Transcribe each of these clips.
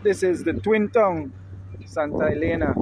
This is the twin town, Santa Elena.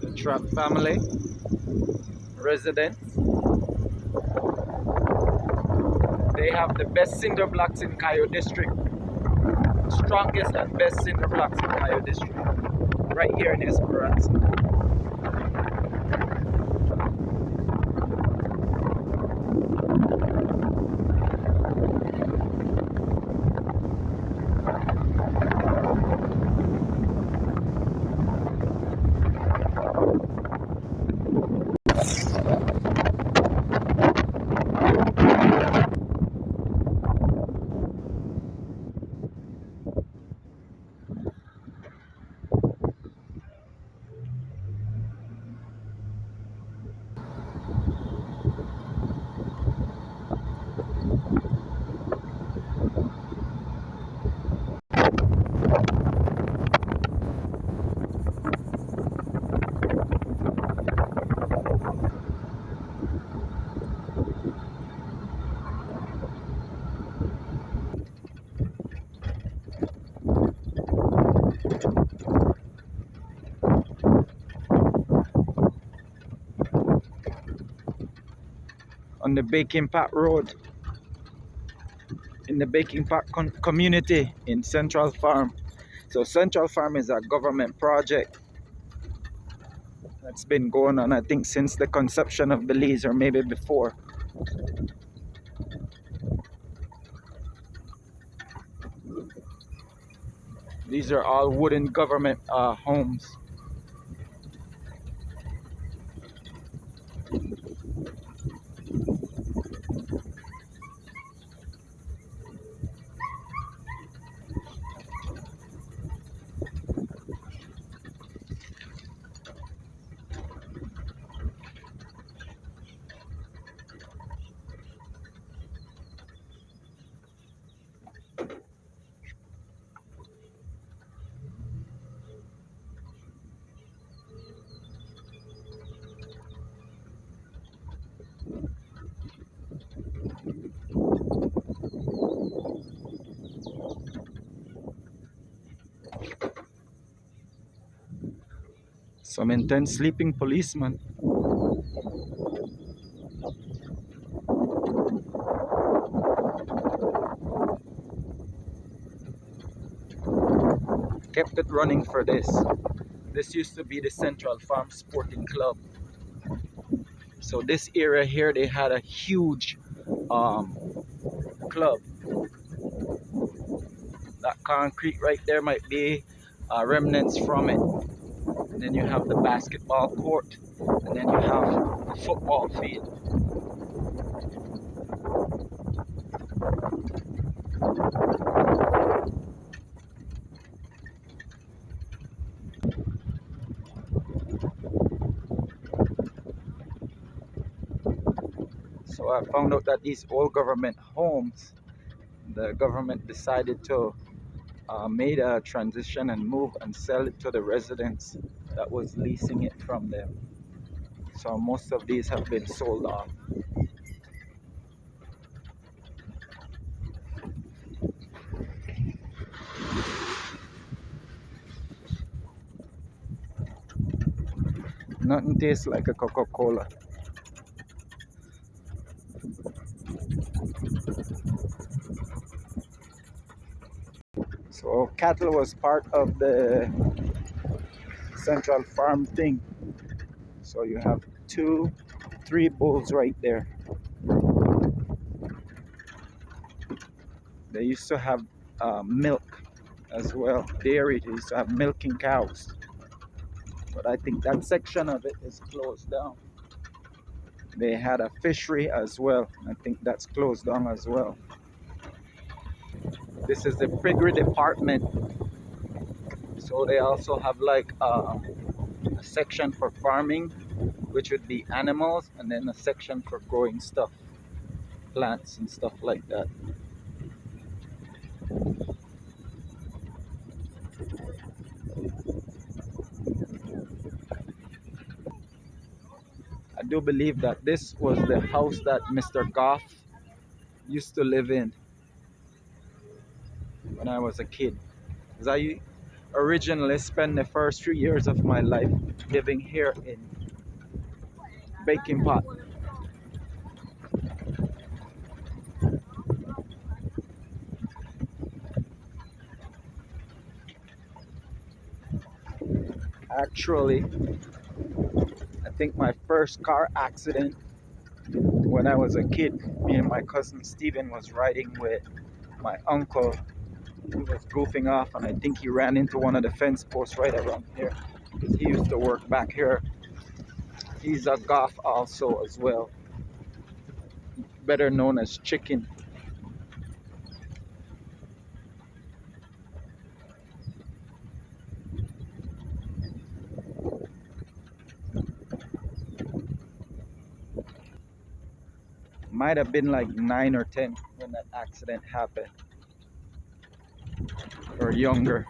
The Trap family residents. They have the best cinder blocks in Cayo district. Strongest and best cinder blocks in Cayo district. Right here in Esperanza. On the Baking Pat Road, in the Baking Pat community in Central Farm. So Central Farm is a government project that's been going on, I think, since the conception of Belize or maybe before. These are all wooden government homes. Some intense sleeping policeman. Kept it running for this. This used to be the Central Farm Sporting Club. So this area here, they had a huge club. That concrete right there might be remnants from it. And then you have the basketball court, and then you have the football field. So I found out that these old government homes, the government decided to made a transition and moved and sell it to the residents that was leasing it from them. So most of these have been sold off. Nothing tastes like a Coca-Cola. So cattle was part of the central farm thing. So you have two, three bulls right there. They used to have milk as well. Dairy, they used to have milking cows. But I think that section of it is closed down. They had a fishery as well. I think that's closed down as well. This is the piggery department. So they also have like a section for farming, which would be animals, and then a section for growing stuff, plants and stuff like that. I do believe that this was the house that Mr. Goff used to live in when I was a kid. Because I originally spent the first few years of my life living here in Baking Pot. Actually, I think my first car accident when I was a kid, me and my cousin Steven was riding with my uncle. He was goofing off, and I think he ran into one of the fence posts right around here. Because he used to work back here. He's a Goff also as well, better known as Chicken. Might have been like 9 or 10 when that accident happened, or younger.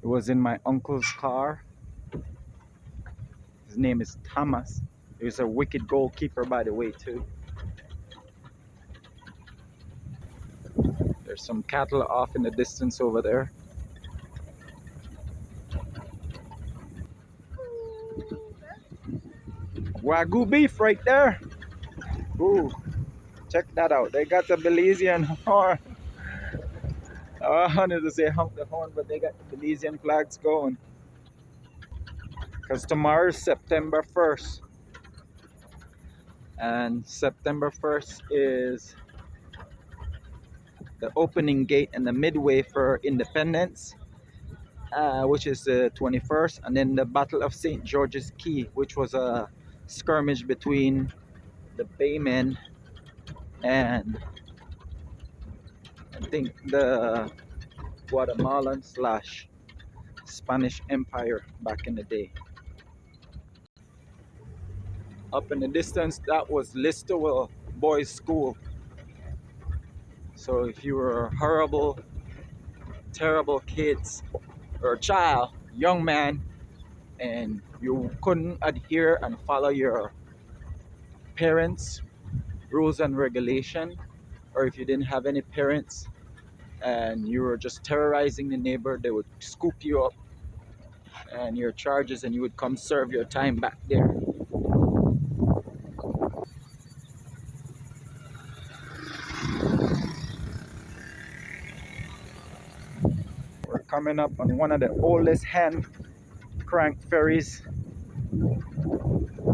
It was in my uncle's car. His name is Thomas. He was a wicked goalkeeper, by the way, too. There's some cattle off in the distance over there. Wagyu beef right there. Ooh, check that out. They got the Belizean horn. I wanted to say hump the horn, but they got the Belizean flags going. Because tomorrow is September 1st. And September 1st is the opening gate and the midway for Independence, which is the 21st. And then the Battle of St. George's Key, which was a skirmish between the Baymen and I think the Guatemalan slash Spanish Empire back in the day. Up in the distance, that was Listowel Boys School. So if you were horrible, terrible kids or child, young man, and you couldn't adhere and follow your parents' rules and regulation, or if you didn't have any parents and you were just terrorizing the neighbor, they would scoop you up and your charges, and you would come serve your time back there. We're coming up on one of the oldest hand crank ferries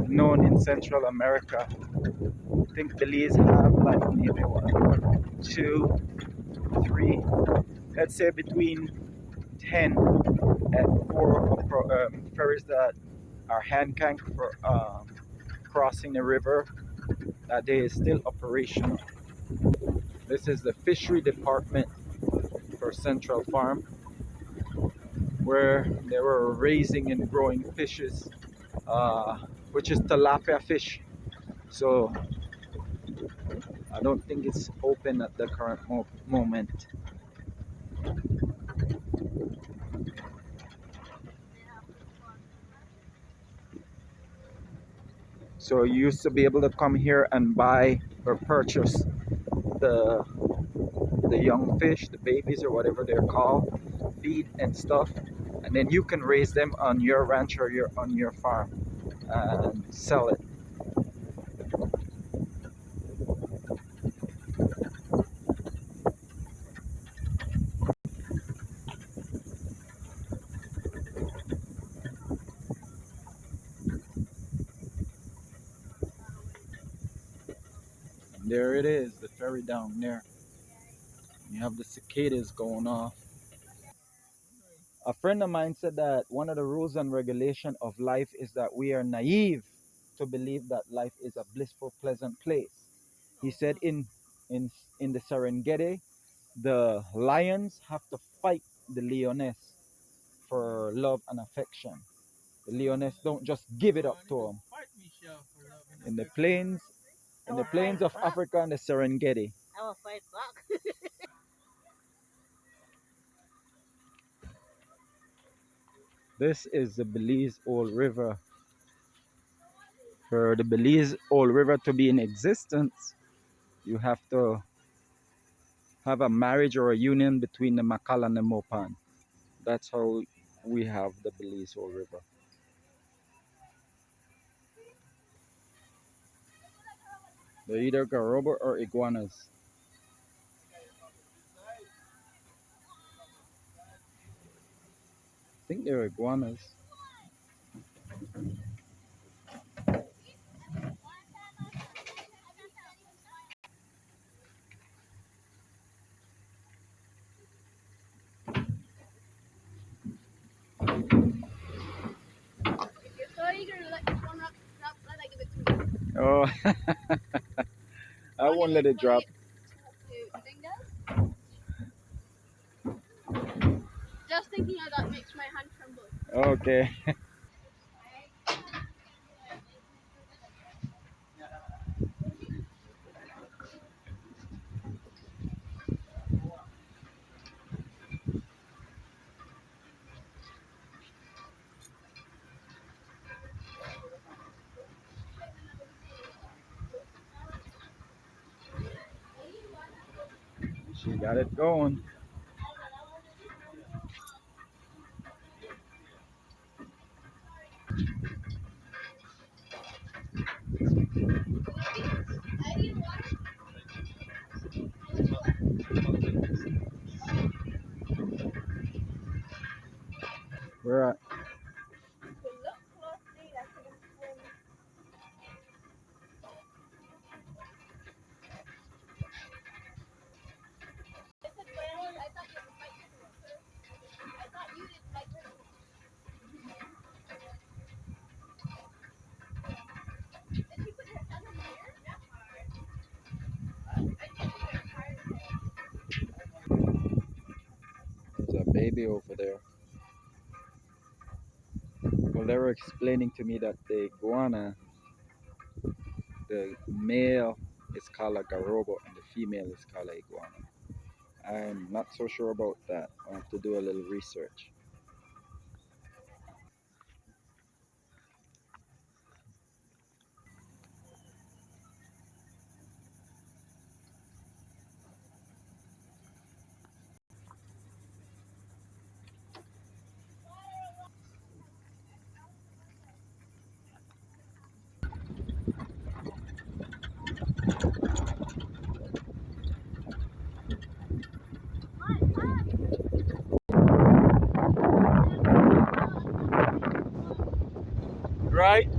known in Central America. I think Belize have like maybe one, two, three, let's say between 10 and 4 ferries that are hand crank for crossing the river. That day is still operational. This is the fishery department for Central Farm, where they were raising and growing fishes, which is tilapia fish. So I don't think it's open at the current moment. So you used to be able to come here and buy or purchase the the young fish, the babies or whatever they're called, feed and stuff, and then you can raise them on your ranch or on your farm and sell it. And there it is, the ferry down there. You have the cicadas going off. A friend of mine said that one of the rules and regulation of life is that we are naive to believe that life is a blissful, pleasant place. He said in the Serengeti, the lions have to fight the lioness for love and affection. The lioness don't just give it up to them. In the plains, of Africa and the Serengeti. I will fight back. This is the Belize Old River. For the Belize Old River to be in existence, you have to have a marriage or a union between the Makal and the Mopan. That's how we have the Belize Old River. They're either garoba or iguanas. I think they're iguanas. Oh, I won't let it drop. Just thinking of that makes my hand tremble. Okay. She got it going. We're at there's a baby over there. Well, they were explaining to me that the iguana, the male is called a garobo and the female is called a iguana. I'm not so sure about that. I'll have to do a little research. Right?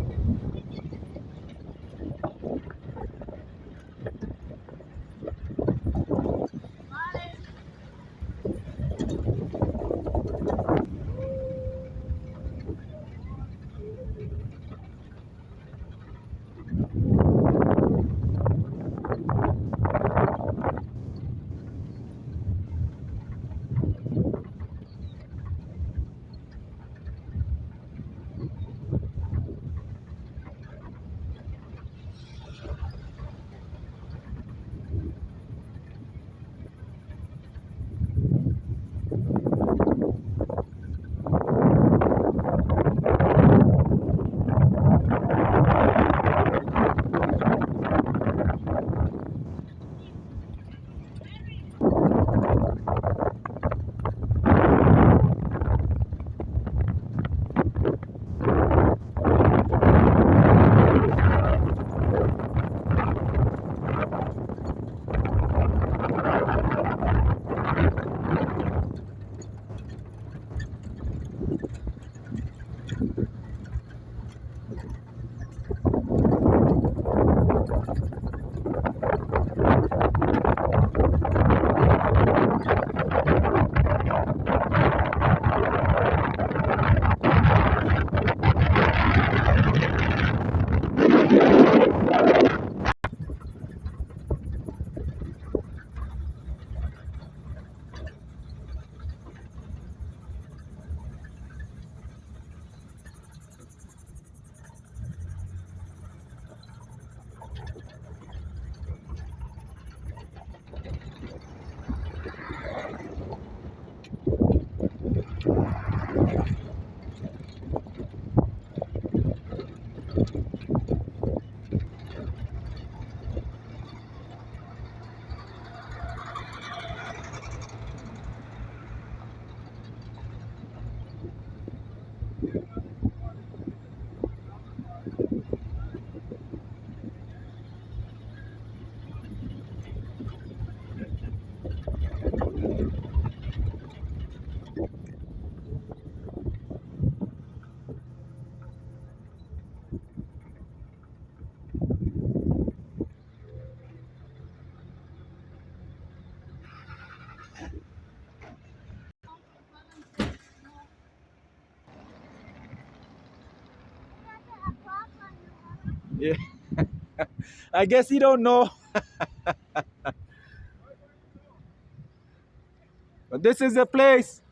Yeah. I guess you don't know. But this is the place.